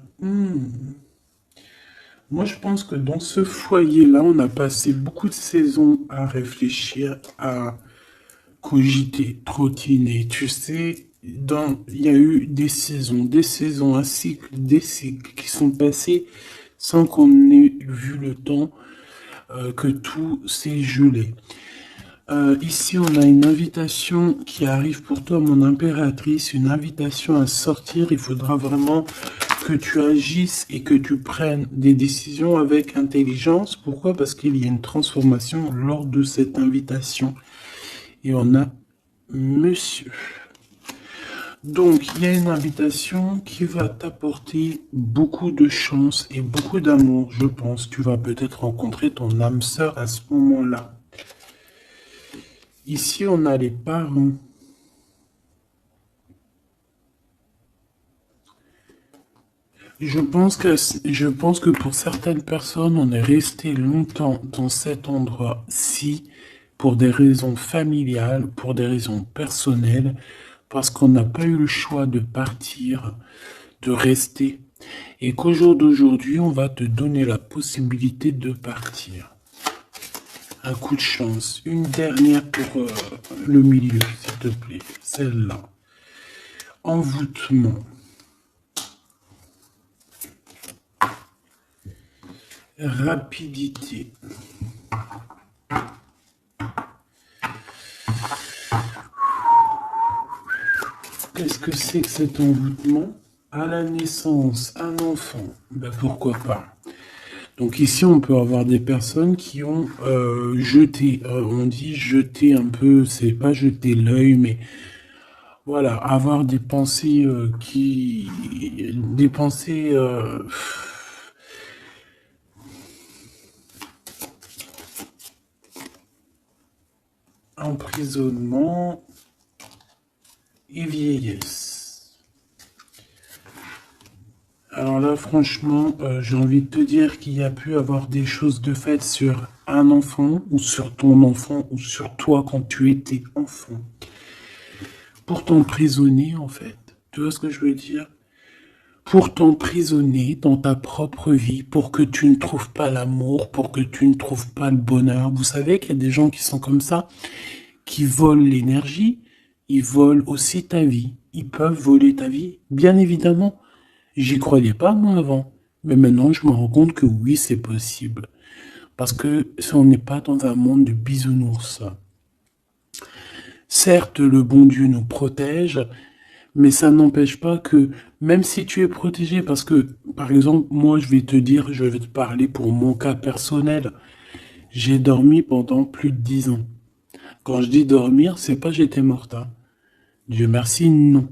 Moi, je pense que dans ce foyer-là, on a passé beaucoup de saisons à réfléchir, à cogiter, trottiner. Tu sais, il y a eu des saisons, un cycle, des cycles qui sont passés sans qu'on ait vu le temps que tout s'est gelé. Ici, on a une invitation qui arrive pour toi, mon impératrice, une invitation à sortir. Il faudra vraiment que tu agisses et que tu prennes des décisions avec intelligence. Pourquoi? Parce qu'il y a une transformation lors de cette invitation. Et on a monsieur. Donc, il y a une invitation qui va t'apporter beaucoup de chance et beaucoup d'amour, je pense. Tu vas peut-être rencontrer ton âme sœur à ce moment-là. Ici, on a les parents. Je pense que pour certaines personnes, on est resté longtemps dans cet endroit-ci pour des raisons familiales, pour des raisons personnelles, parce qu'on n'a pas eu le choix de partir, de rester, et qu'au jour d'aujourd'hui, on va te donner la possibilité de partir. Un coup de chance. Une dernière pour le milieu, s'il te plaît. Celle-là. Envoûtement. Rapidité. Qu'est-ce que c'est que cet envoûtement? À la naissance, un enfant. Ben pourquoi pas? Donc ici, on peut avoir des personnes qui ont jeté, on dit jeter un peu, c'est pas jeter l'œil, mais voilà, avoir des pensées des pensées emprisonnement et vieillesse. Alors là, franchement, j'ai envie de te dire qu'il y a pu avoir des choses de fait sur un enfant, ou sur ton enfant, ou sur toi quand tu étais enfant. Pour t'emprisonner, en fait. Tu vois ce que je veux dire? Pour t'emprisonner dans ta propre vie, pour que tu ne trouves pas l'amour, pour que tu ne trouves pas le bonheur. Vous savez qu'il y a des gens qui sont comme ça, qui volent l'énergie, ils volent aussi ta vie. Ils peuvent voler ta vie, bien évidemment. J'y croyais pas, moi, avant. Mais maintenant, je me rends compte que oui, c'est possible. Parce que on n'est pas dans un monde de bisounours. Certes, le bon Dieu nous protège, Mais ça n'empêche pas que, même si tu es protégé, parce que, par exemple, moi, je vais te dire, je vais te parler pour mon cas personnel. J'ai dormi pendant plus de 10 ans. Quand je dis dormir, c'est pas j'étais morte, hein. Dieu merci, non.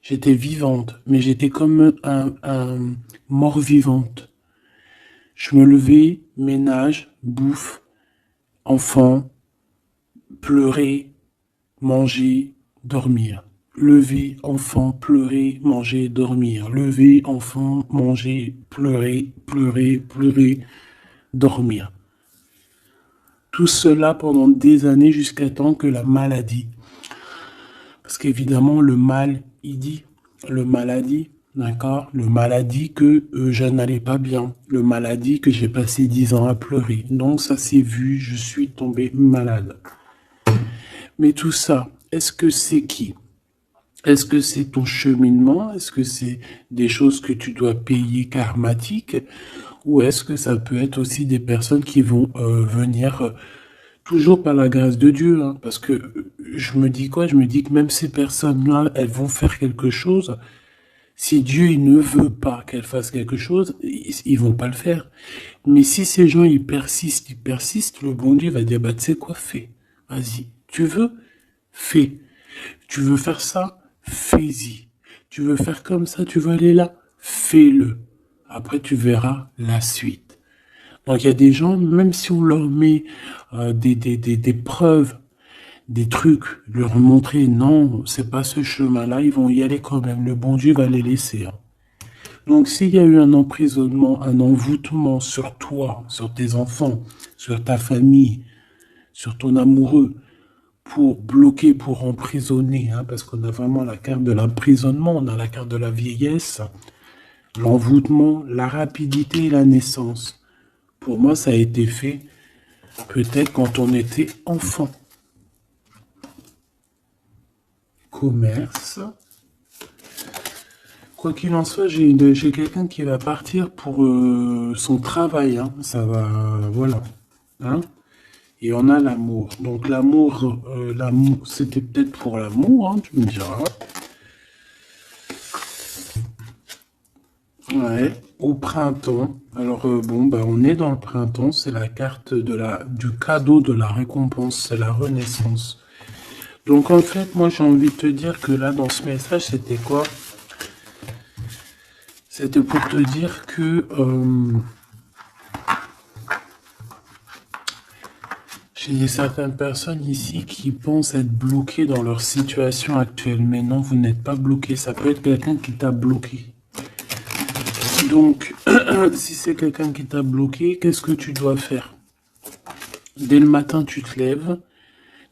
J'étais vivante, mais j'étais comme un mort-vivante. Je me levais, ménage, bouffe, enfant, pleurer, manger, dormir. Lever, enfant, pleurer, manger, dormir. Lever, enfant, manger, pleurer, pleurer, pleurer, dormir. Tout cela pendant des années jusqu'à temps que la maladie. Parce qu'évidemment, le mal, il dit, le maladie, d'accord? Le maladie que je n'allais pas bien. Le maladie que j'ai passé 10 ans à pleurer. Donc ça s'est vu, je suis tombé malade. Mais tout ça, est-ce que c'est qui? Est-ce que c'est ton cheminement? Est-ce que c'est des choses que tu dois payer karmatiques? Ou est-ce que ça peut être aussi des personnes qui vont venir toujours par la grâce de Dieu, hein? Parce que je me dis quoi? Je me dis que même ces personnes-là, elles vont faire quelque chose. Si Dieu il ne veut pas qu'elles fassent quelque chose, ils vont pas le faire. Mais si ces gens ils persistent, le bon Dieu va dire bah tu sais quoi, fais. Vas-y. Tu veux? Fais. Tu veux faire ça? Fais-y. Tu veux faire comme ça? Tu veux aller là? Fais-le. Après, tu verras la suite. Donc, il y a des gens, même si on leur met des preuves, des trucs, leur montrer non, c'est pas ce chemin-là, ils vont y aller quand même. Le bon Dieu va les laisser, hein. Donc, s'il y a eu un emprisonnement, un envoûtement sur toi, sur tes enfants, sur ta famille, sur ton amoureux, pour bloquer, pour emprisonner, hein, parce qu'on a vraiment la carte de l'emprisonnement, on a la carte de la vieillesse, l'envoûtement, la rapidité et la naissance. Pour moi, ça a été fait peut-être quand on était enfant. Commerce. Quoi qu'il en soit, j'ai quelqu'un qui va partir pour son travail, hein. Ça va, voilà. Hein. Et on a l'amour. Donc l'amour, c'était peut-être pour l'amour, hein, tu me diras. Ouais, au printemps. Alors bon, bah on est dans le printemps, c'est la carte du cadeau de la récompense, c'est la renaissance. Donc en fait, moi j'ai envie de te dire que là dans ce message, c'était quoi? C'était pour te dire que j'ai certaines personnes ici qui pensent être bloquées dans leur situation actuelle. Mais non, vous n'êtes pas bloqué. Ça peut être quelqu'un qui t'a bloqué. Donc, si c'est quelqu'un qui t'a bloqué, qu'est-ce que tu dois faire? Dès le matin, tu te lèves,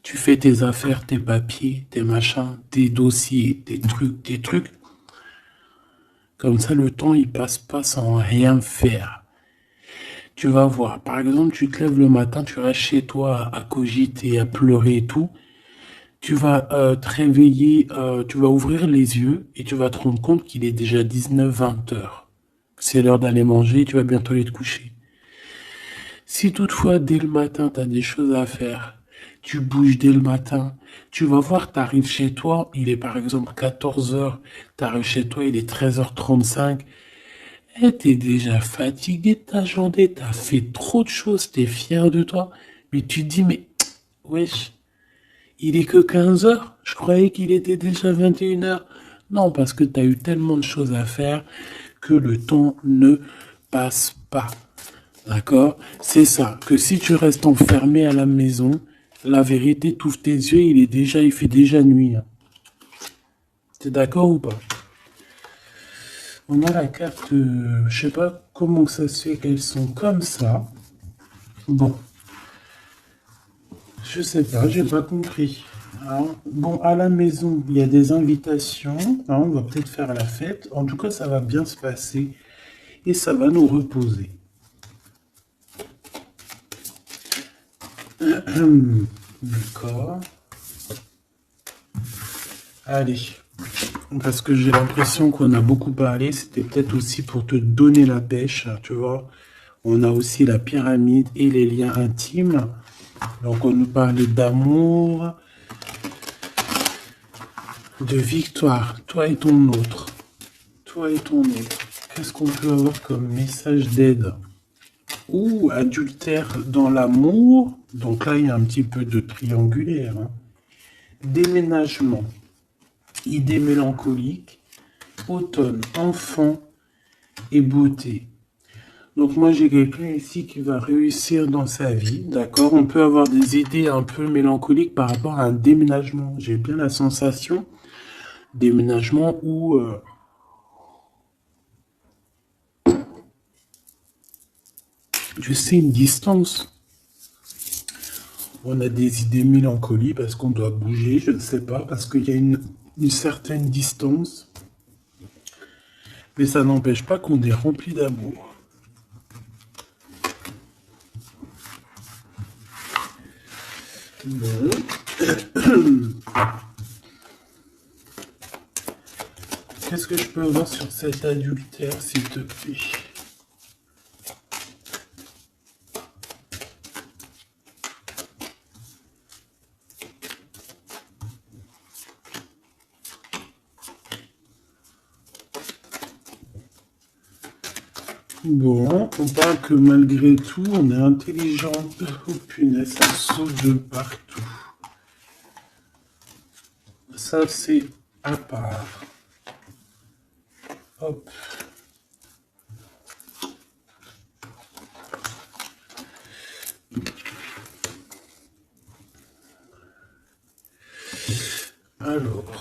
tu fais tes affaires, tes papiers, tes machins, tes dossiers, tes trucs. Comme ça, le temps, il passe pas sans rien faire. Tu vas voir. Par exemple, tu te lèves le matin, tu restes chez toi à cogiter, à pleurer et tout. Tu vas te réveiller, tu vas ouvrir les yeux et tu vas te rendre compte qu'il est déjà 19-20 heures. C'est l'heure d'aller manger, tu vas bientôt aller te coucher. Si toutefois, dès le matin, tu as des choses à faire, tu bouges dès le matin, tu vas voir, tu arrives chez toi, il est par exemple 14 heures, tu arrives chez toi, il est 13h35, et tu es déjà fatigué de ta journée, tu as fait trop de choses, tu es fier de toi, mais tu te dis, mais wesh, il est que 15 heures, je croyais qu'il était déjà 21 heures. Non, parce que tu as eu tellement de choses à faire que le temps ne passe pas. D'accord? C'est ça, que si tu restes enfermé à la maison, la vérité, t'ouvres tes yeux, il fait déjà nuit, hein. T'es d'accord ou pas? On a la carte, je sais pas comment ça se fait qu'elles sont comme ça. Bon, je sais pas, j'ai pas compris. Hein. Bon, à la maison, il y a des invitations, hein, on va peut-être faire la fête. En tout cas, ça va bien se passer et ça va nous reposer. D'accord. Allez. Parce que j'ai l'impression qu'on a beaucoup parlé. C'était peut-être aussi pour te donner la pêche, tu vois. On a aussi la pyramide et les liens intimes. Donc on nous parlait d'amour. de victoire, toi et ton autre. Toi et ton autre. Qu'est-ce qu'on peut avoir comme message d'aide? Ou adultère dans l'amour. Donc là, il y a un petit peu de triangulaire. Hein. Déménagement. Idée mélancolique. Automne. Enfant et beauté. Donc moi, j'ai quelqu'un ici qui va réussir dans sa vie. D'accord? On peut avoir des idées un peu mélancoliques par rapport à un déménagement. J'ai bien la sensation. Déménagement où... je sais, une distance. On a des idées mélancoliques parce qu'on doit bouger, je ne sais pas, parce qu'il y a une certaine distance. Mais ça n'empêche pas qu'on est rempli d'amour. Bon. Qu'est-ce que je peux avoir sur cet adultère, s'il te plaît? Bon, on parle que malgré tout, on est intelligent. Oh punaise, ça saute de partout. Ça, c'est à part. Hop. Alors.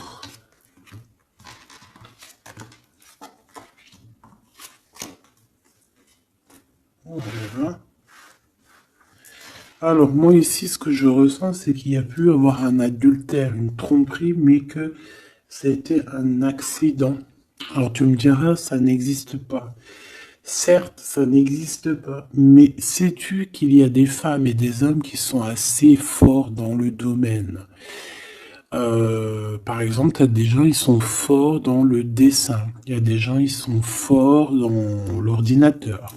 Voilà. Alors, moi ici, ce que je ressens, c'est qu'il y a pu avoir un adultère, une tromperie, mais que c'était un accident. Alors, tu me diras, ça n'existe pas. Certes, ça n'existe pas, mais sais-tu qu'il y a des femmes et des hommes qui sont assez forts dans le domaine? Par exemple, tu as des gens, ils sont forts dans le dessin. Il y a des gens, ils sont forts dans l'ordinateur.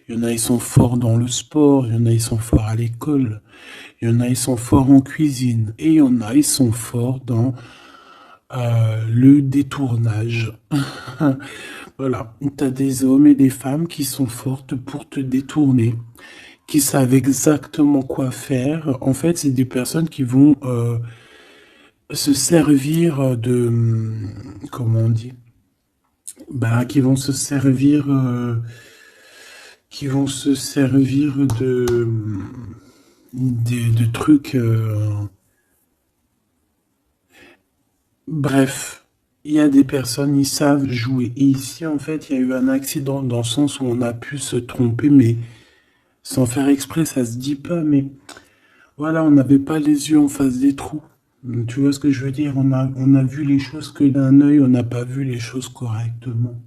Il y en a, ils sont forts dans le sport. Il y en a, ils sont forts à l'école. Il y en a, ils sont forts en cuisine. Et il y en a, ils sont forts dans le détournage. Voilà. Tu as des hommes et des femmes qui sont fortes pour te détourner, qui savent exactement quoi faire. En fait, c'est des personnes qui vont se servir de... Comment on dit? Bah, qui vont se servir... qui vont se servir de trucs... Bref, il y a des personnes, ils savent jouer. Et ici, en fait, il y a eu un accident dans le sens où on a pu se tromper, mais sans faire exprès, ça se dit pas, mais voilà, on n'avait pas les yeux en face des trous. Tu vois ce que je veux dire? On a vu les choses que d'un œil, on n'a pas vu les choses correctement.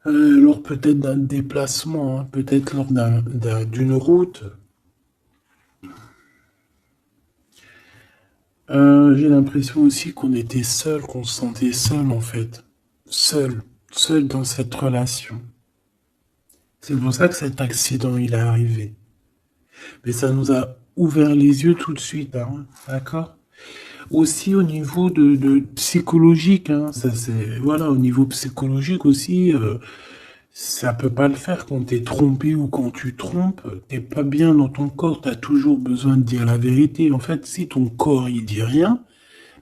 Lors peut-être d'un déplacement, hein, peut-être lors d'une route. J'ai l'impression aussi qu'on était seul, qu'on se sentait seul en fait. Seul dans cette relation. C'est pour ça que cet accident il est arrivé. Mais ça nous a ouvert les yeux tout de suite, hein, d'accord? Aussi au niveau de psychologique, hein, ça c'est voilà, au niveau psychologique aussi, ça peut pas le faire quand t'es trompé ou quand tu trompes, t'es pas bien dans ton corps, t'as toujours besoin de dire la vérité. En fait, si ton corps il dit rien,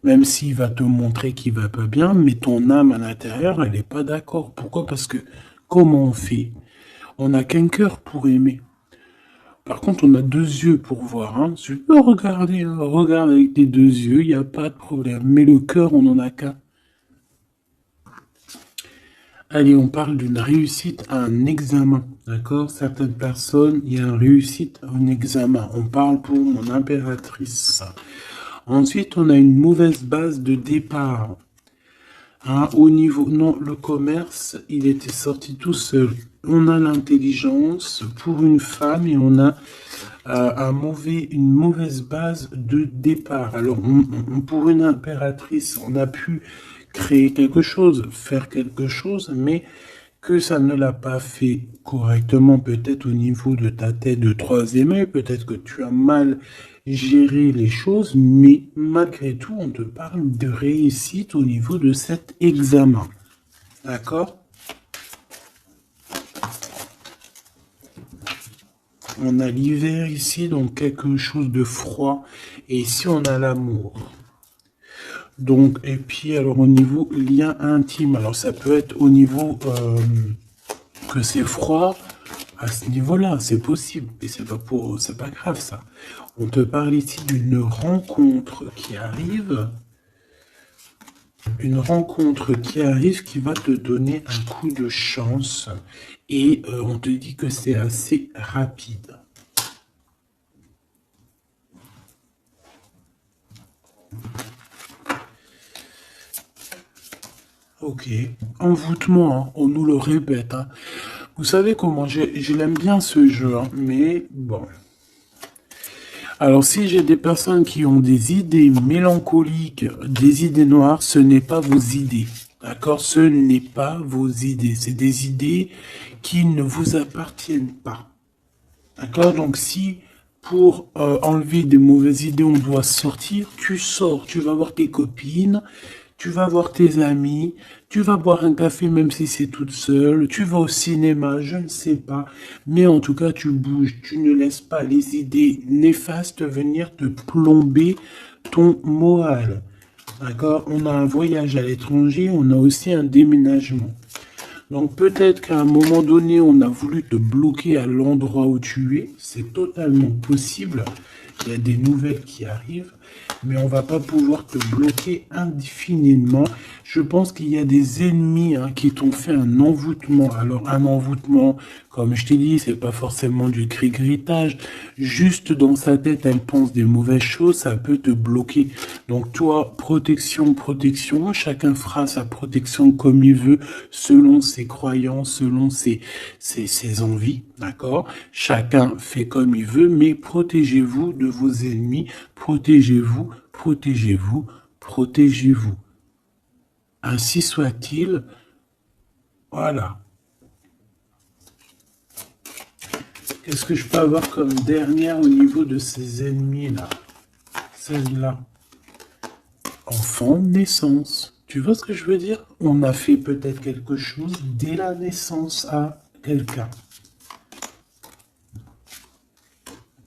même s'il va te montrer qu'il va pas bien, mais ton âme à l'intérieur, elle est pas d'accord. Pourquoi? Parce que comment on fait? On n'a qu'un cœur pour aimer. Par contre, on a deux yeux pour voir. Hein. Tu peux regarder, hein. Regarde avec tes deux yeux, il n'y a pas de problème. Mais le cœur, on n'en a qu'un. Allez, on parle d'une réussite à un examen. D'accord? Certaines personnes, il y a une réussite à un examen. On parle pour mon impératrice. Ensuite, on a une mauvaise base de départ. Hein, au niveau, non, le commerce, il était sorti tout seul. On a l'intelligence pour une femme et on a une mauvaise base de départ. Alors, pour une impératrice, on a pu créer quelque chose, faire quelque chose, mais que ça ne l'a pas fait correctement, peut-être au niveau de ta tête de troisième œil, peut-être que tu as mal géré les choses, mais malgré tout, on te parle de réussite au niveau de cet examen. D'accord? On a l'hiver ici, donc quelque chose de froid, et ici on a l'amour. Donc, et puis alors au niveau lien intime, alors ça peut être au niveau que c'est froid, à ce niveau-là, c'est possible, mais c'est pas grave ça. On te parle ici d'une rencontre qui arrive, qui va te donner un coup de chance, et on te dit que c'est assez rapide. Ok, envoûtement, hein, on nous le répète, hein. Vous savez comment, je l'aime bien ce jeu, hein, mais bon. Alors si j'ai des personnes qui ont des idées mélancoliques, des idées noires, ce n'est pas vos idées. D'accord? Ce n'est pas vos idées. C'est des idées qui ne vous appartiennent pas. D'accord? Donc si pour enlever des mauvaises idées, on doit sortir, tu sors, tu vas voir tes copines, tu vas voir tes amis, tu vas boire un café même si c'est toute seule, tu vas au cinéma, je ne sais pas, mais en tout cas tu bouges, tu ne laisses pas les idées néfastes venir te plomber ton moral. D'accord? On a un voyage à l'étranger, on a aussi un déménagement. Donc peut-être qu'à un moment donné, on a voulu te bloquer à l'endroit où tu es. C'est totalement possible. Il y a des nouvelles qui arrivent, mais on va pas pouvoir te bloquer indéfiniment. Je pense qu'il y a des ennemis qui t'ont fait un envoûtement. Alors un envoûtement, comme je t'ai dit, c'est pas forcément du gris-gritage. Juste dans sa tête, elle pense des mauvaises choses, ça peut te bloquer. Donc toi, protection, protection. Chacun fera sa protection comme il veut, selon ses croyances, selon ses envies, d'accord? Chacun fait comme il veut, mais protégez-vous de vos ennemis, protégez-vous, protégez-vous, protégez-vous. Ainsi soit-il, voilà. Qu'est-ce que je peux avoir comme dernière au niveau de ces ennemis-là? Celle-là. Enfant, naissance. Tu vois ce que je veux dire? On a fait peut-être quelque chose dès la naissance à quelqu'un.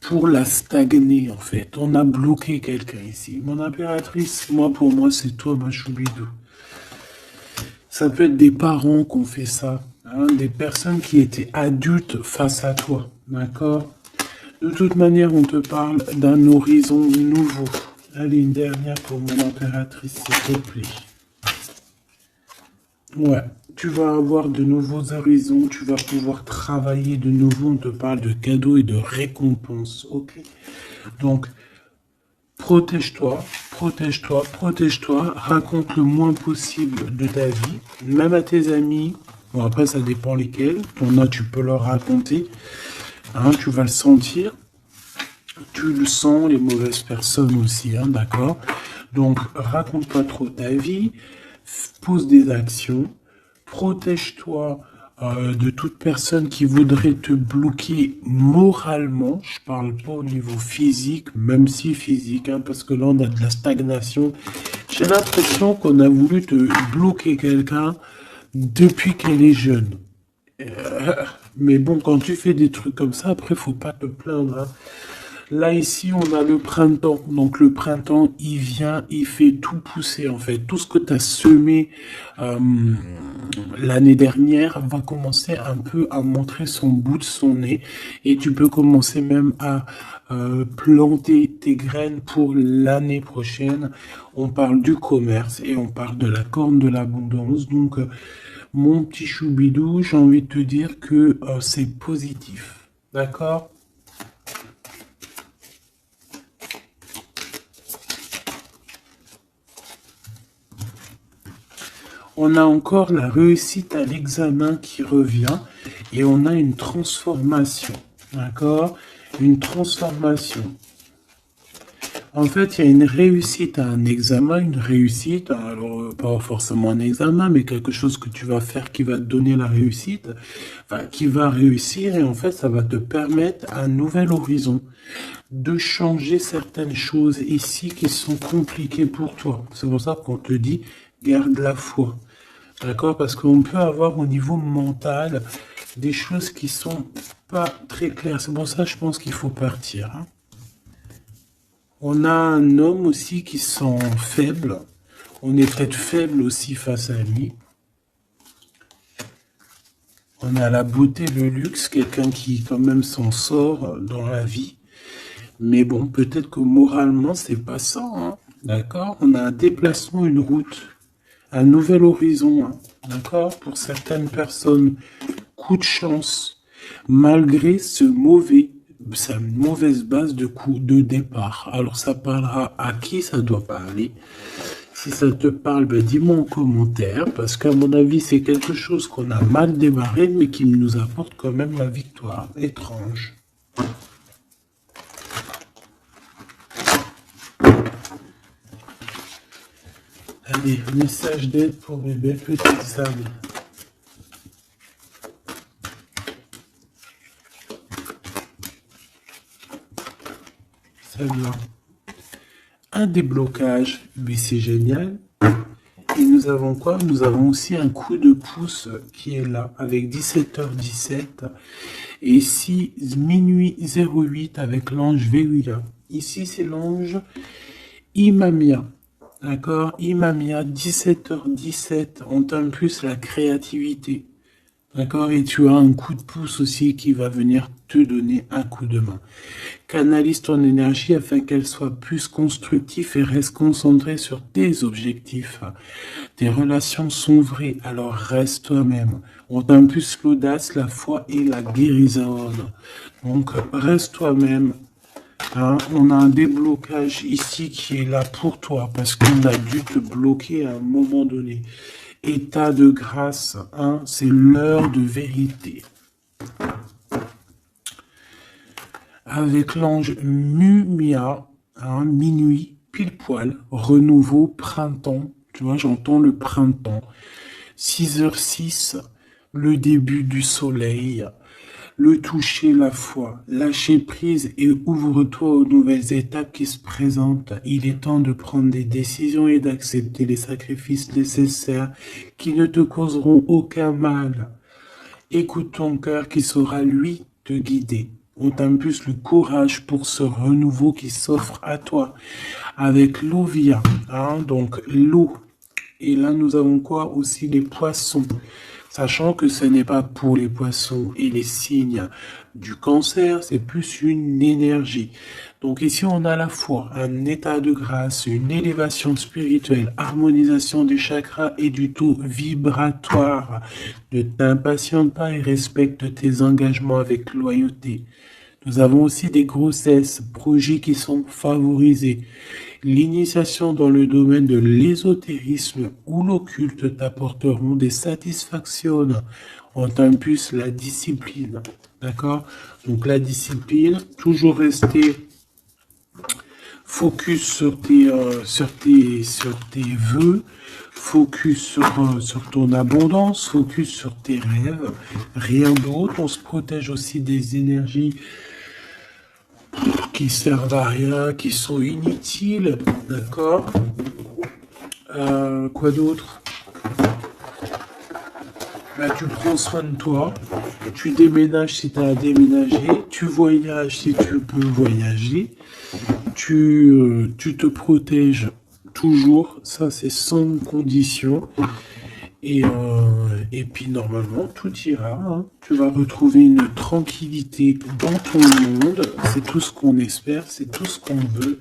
Pour la stagner, en fait. On a bloqué quelqu'un ici. Mon impératrice, pour moi, c'est toi, ma choubidou. Ça peut être des parents qui ont fait ça. Des personnes qui étaient adultes face à toi. D'accord? De toute manière, on te parle d'un horizon nouveau. Allez, une dernière pour mon impératrice, s'il te plaît. Ouais, tu vas avoir de nouveaux horizons, tu vas pouvoir travailler de nouveau, on te parle de cadeaux et de récompenses, ok? Donc, protège-toi, protège-toi, protège-toi, raconte le moins possible de ta vie, même à tes amis, bon après ça dépend lesquels, tu peux leur raconter, tu vas le sentir, tu le sens, les mauvaises personnes aussi, d'accord? Donc, raconte pas trop ta vie, pose des actions, protège-toi de toute personne qui voudrait te bloquer moralement. Je parle pas au niveau physique, même si physique, parce que là on a de la stagnation. J'ai l'impression qu'on a voulu te bloquer quelqu'un depuis qu'elle est jeune. Mais bon, quand tu fais des trucs comme ça, après faut pas te plaindre. Là, ici, on a le printemps. Donc, le printemps, il vient, il fait tout pousser, en fait. Tout ce que tu as semé l'année dernière va commencer un peu à montrer son bout de son nez. Et tu peux commencer même à planter tes graines pour l'année prochaine. On parle du commerce et on parle de la corne de l'abondance. Donc, mon petit choubidou, j'ai envie de te dire que c'est positif. D'accord ? On a encore la réussite à l'examen qui revient et on a une transformation, d'accord? Une transformation. En fait, il y a une réussite à un examen, une réussite, alors pas forcément un examen, mais quelque chose que tu vas faire qui va te donner la réussite, enfin, qui va réussir, et en fait, ça va te permettre un nouvel horizon, de changer certaines choses ici qui sont compliquées pour toi. C'est pour ça qu'on te dit, garde la foi. D'accord? Parce qu'on peut avoir au niveau mental des choses qui sont pas très claires. C'est pour ça que je pense qu'il faut partir, hein. On a un homme aussi qui sent faible. On est peut-être faible aussi face à lui. On a la beauté, le luxe, quelqu'un qui quand même s'en sort dans la vie. Mais bon, peut-être que moralement, c'est pas ça, hein. D'accord? On a un déplacement, une route, un nouvel horizon, hein. D'accord? Pour certaines personnes, coup de chance, malgré sa mauvaise base de coup de départ. Alors, ça parlera à qui ça doit parler. Si ça te parle, ben dis-moi en commentaire, parce qu'à mon avis, c'est quelque chose qu'on a mal démarré, mais qui nous apporte quand même la victoire. Étrange. Allez, message d'aide pour mes belles petites âmes. Salut. Un déblocage, mais c'est génial. Et nous avons quoi? Nous avons aussi un coup de pouce qui est là, avec 17h17. Et ici, minuit 08 avec l'ange Véruya. Ici, c'est l'ange Imamia. D'accord? Imamia, 17h17. On t'aime plus la créativité. D'accord? Et tu as un coup de pouce aussi qui va venir te donner un coup de main. Canalise ton énergie afin qu'elle soit plus constructive et reste concentrée sur tes objectifs. Tes relations sont vraies, alors reste toi-même. On t'a plus l'audace, la foi et la guérison. Donc reste toi-même. Hein, on a un déblocage ici qui est là pour toi parce qu'on a dû te bloquer à un moment donné. État de grâce, hein, c'est l'heure de vérité. Avec l'ange Mumia, hein, minuit, pile poil, renouveau, printemps. Tu vois, j'entends le printemps. 6h06, le début du soleil. Le toucher, la foi, lâcher prise et ouvre-toi aux nouvelles étapes qui se présentent. Il est temps de prendre des décisions et d'accepter les sacrifices nécessaires qui ne te causeront aucun mal. Écoute ton cœur qui saura, lui, te guider. On t'impulse le courage pour ce renouveau qui s'offre à toi. Avec l'Ovia, hein, donc l'eau. Et là, nous avons quoi aussi? Les poissons. Sachant que ce n'est pas pour les poissons et les signes du cancer, c'est plus une énergie. Donc ici, on a la foi, un état de grâce, une élévation spirituelle, harmonisation des chakras et du taux vibratoire. Ne t'impatiente pas et respecte tes engagements avec loyauté. Nous avons aussi des grossesses, projets qui sont favorisés. L'initiation dans le domaine de l'ésotérisme ou l'occulte t'apporteront des satisfactions. On t'impulse la discipline. D'accord? Donc la discipline, toujours rester focus sur tes vœux, focus sur ton abondance, focus sur tes rêves, rien d'autre. On se protège aussi des énergies qui servent à rien, qui sont inutiles, d'accord? Quoi d'autre? Bah, tu prends soin de toi, tu déménages si tu as à déménager, tu voyages si tu peux voyager, tu te protèges toujours, ça c'est sans condition. Et puis normalement, tout ira, hein. Tu vas retrouver une tranquillité dans ton monde. C'est tout ce qu'on espère, c'est tout ce qu'on veut.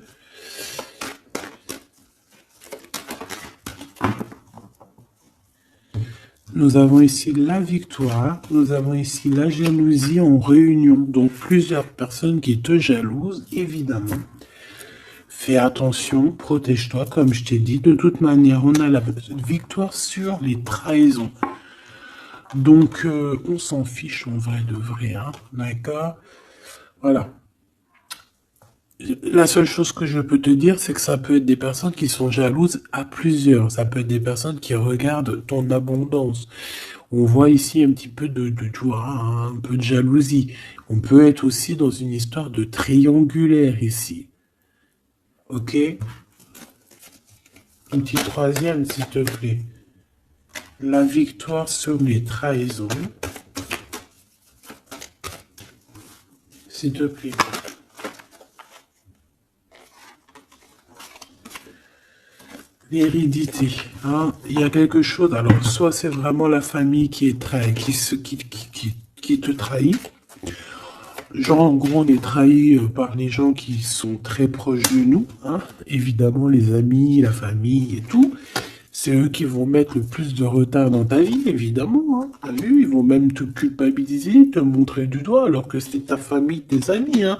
Nous avons ici la victoire, nous avons ici la jalousie en réunion. Donc plusieurs personnes qui te jalousent, évidemment. Fais attention, protège-toi, comme je t'ai dit. De toute manière, on a la victoire sur les trahisons. Donc, on s'en fiche en vrai de vrai, hein, d'accord? Voilà. La seule chose que je peux te dire, c'est que ça peut être des personnes qui sont jalouses à plusieurs. Ça peut être des personnes qui regardent ton abondance. On voit ici un petit peu tu vois, un peu de jalousie. On peut être aussi dans une histoire de triangulaire ici. Ok? Un petit troisième, s'il te plaît. La victoire sur les trahisons. S'il te plaît. L'hérédité, hein, il y a quelque chose. Alors, soit c'est vraiment la famille qui est qui te trahit. Genre, en gros, on est trahi par les gens qui sont très proches de nous, hein. Évidemment, les amis, la famille et tout. C'est eux qui vont mettre le plus de retard dans ta vie, évidemment, hein. T'as vu, ils vont même te culpabiliser, te montrer du doigt, alors que c'est ta famille, tes amis, hein.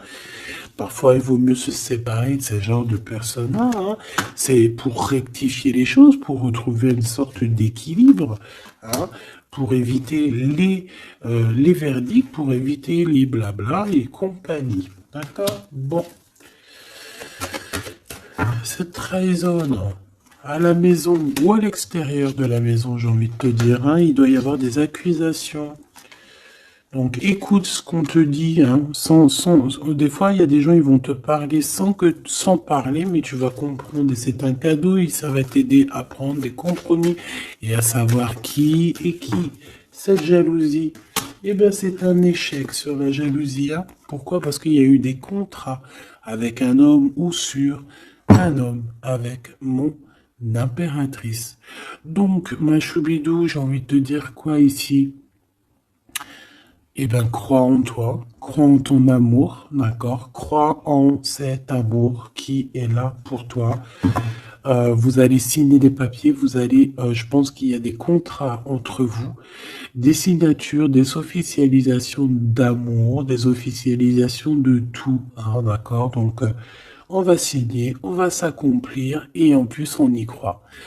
Parfois, il vaut mieux se séparer de ce genre de personnes-là, hein. C'est pour rectifier les choses, pour retrouver une sorte d'équilibre, hein, pour éviter les verdicts, pour éviter les blabla et compagnie. D'accord? Bon. Cette trahison, à la maison ou à l'extérieur de la maison, j'ai envie de te dire, hein, il doit y avoir des accusations. Donc écoute ce qu'on te dit, hein, des fois il y a des gens ils vont te parler sans parler, mais tu vas comprendre et c'est un cadeau et ça va t'aider à prendre des compromis et à savoir qui est qui. Cette jalousie, eh ben c'est un échec sur la jalousie, hein. Pourquoi? Parce qu'il y a eu des contrats avec un homme ou sur un homme avec mon impératrice. Donc ma choubidou, j'ai envie de te dire quoi ici? Eh bien, crois en toi, crois en ton amour, d'accord? Crois en cet amour qui est là pour toi. Vous allez signer des papiers, je pense qu'il y a des contrats entre vous, des signatures, des officialisations d'amour, des officialisations de tout, hein, d'accord? Donc, on va signer, on va s'accomplir et en plus, on y croit.